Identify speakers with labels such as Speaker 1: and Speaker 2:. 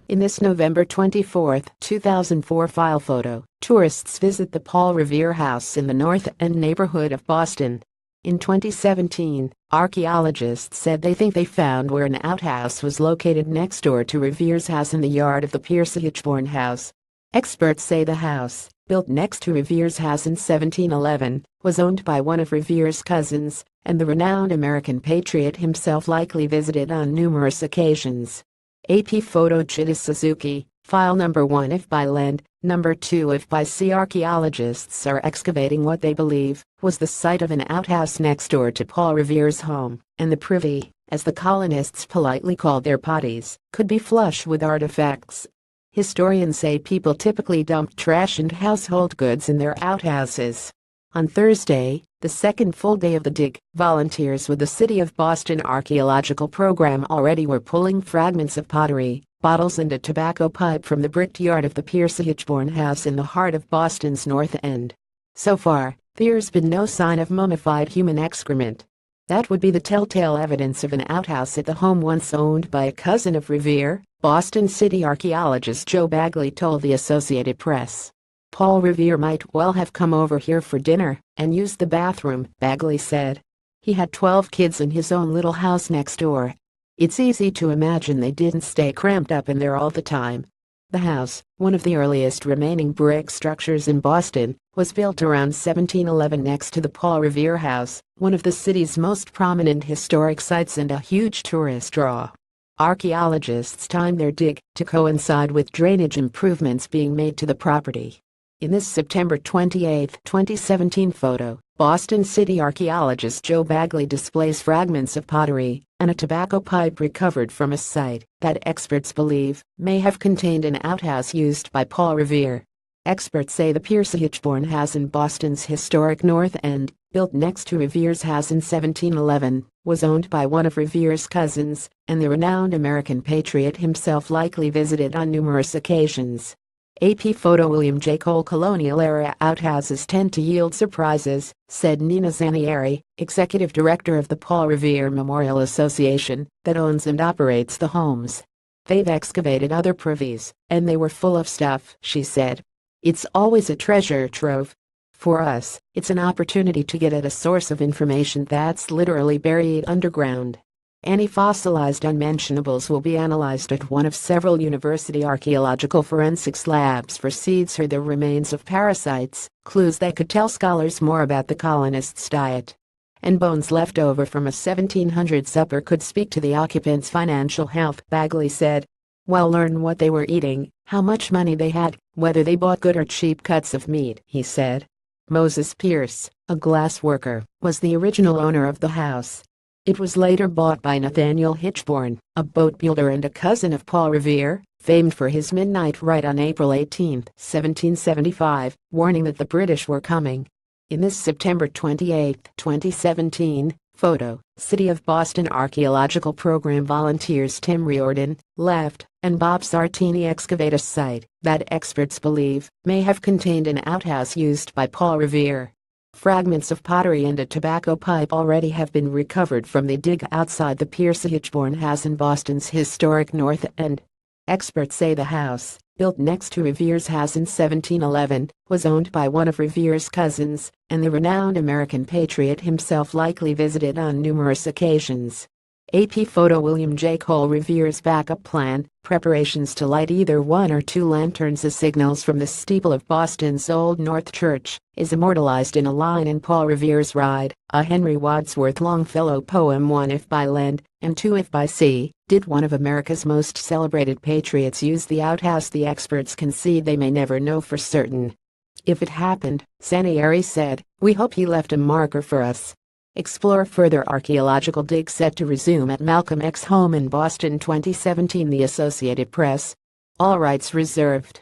Speaker 1: In this November 24, 2004 file photo, tourists visit the Paul Revere House in the North End neighborhood of Boston. In 2017, archaeologists said they think they found where an outhouse was located next door to Revere's house in the yard of the Pierce Hitchborn house. Experts say the house, built next to Revere's house in 1711, was owned by one of Revere's cousins, and the renowned American patriot himself likely visited on numerous occasions. AP photo Chita Suzuki, file number 1 if by land, number 2 if by sea. Archaeologists are excavating what they believe was the site of an outhouse next door to Paul Revere's home, and the privy, as the colonists politely called their potties, could be flush with artifacts. Historians say people typically dumped trash and household goods in their outhouses. On Thursday, the second full day of the dig, volunteers with the City of Boston Archaeological Program already were pulling fragments of pottery, bottles and a tobacco pipe from the bricked yard of the Pierce Hitchborn house in the heart of Boston's North End. So far, there's been no sign of mummified human excrement. That would be the telltale evidence of an outhouse at the home once owned by a cousin of Revere, Boston City archaeologist Joe Bagley told the Associated Press. Paul Revere might well have come over here for dinner and used the bathroom, Bagley said. He had 12 kids in his own little house next door. It's easy to imagine they didn't stay cramped up in there all the time. The house, one of the earliest remaining brick structures in Boston, was built around 1711 next to the Paul Revere House, one of the city's most prominent historic sites and a huge tourist draw. Archaeologists timed their dig to coincide with drainage improvements being made to the property. In this September 28, 2017 photo, Boston City archaeologist Joe Bagley displays fragments of pottery and a tobacco pipe recovered from a site that experts believe may have contained an outhouse used by Paul Revere. Experts say the Pierce Hitchborn house in Boston's historic North End, built next to Revere's house in 1711, was owned by one of Revere's cousins, and the renowned American patriot himself likely visited on numerous occasions. AP photo William J. Cole. Colonial-era outhouses tend to yield surprises, said Nina Zanieri, executive director of the Paul Revere Memorial Association, that owns and operates the homes. They've excavated other privies, and they were full of stuff, she said. It's always a treasure trove. For us, it's an opportunity to get at a source of information that's literally buried underground. Any fossilized unmentionables will be analyzed at one of several university archaeological forensics labs for seeds or the remains of parasites, clues that could tell scholars more about the colonists' diet. And bones left over from a 1700 supper could speak to the occupants' financial health, Bagley said. We'll learn what they were eating, how much money they had, whether they bought good or cheap cuts of meat, he said. Moses Pierce, a glass worker, was the original owner of the house. It was later bought by Nathaniel Hitchborn, a boat builder and a cousin of Paul Revere, famed for his midnight ride on April 18, 1775, warning that the British were coming. In this September 28, 2017, photo, City of Boston Archaeological Program volunteers Tim Riordan, left, and Bob Sartini excavate a site that experts believe may have contained an outhouse used by Paul Revere. Fragments of pottery and a tobacco pipe already have been recovered from the dig outside the Pierce Hitchborn house in Boston's historic North End. Experts say the house, built next to Revere's house in 1711, was owned by one of Revere's cousins, and the renowned American patriot himself likely visited on numerous occasions. AP photo William J. Cole. Revere's backup plan, preparations to light either one or two lanterns as signals from the steeple of Boston's Old North Church, is immortalized in a line in Paul Revere's Ride, a Henry Wadsworth Longfellow poem. 1 if by land, and 2 if by sea. Did one of America's most celebrated patriots use the outhouse? The experts concede they may never know for certain. If it happened, Zanieri said, we hope he left a marker for us. Explore further archaeological dig set to resume at Malcolm X home in Boston 2017. The Associated Press. All rights reserved.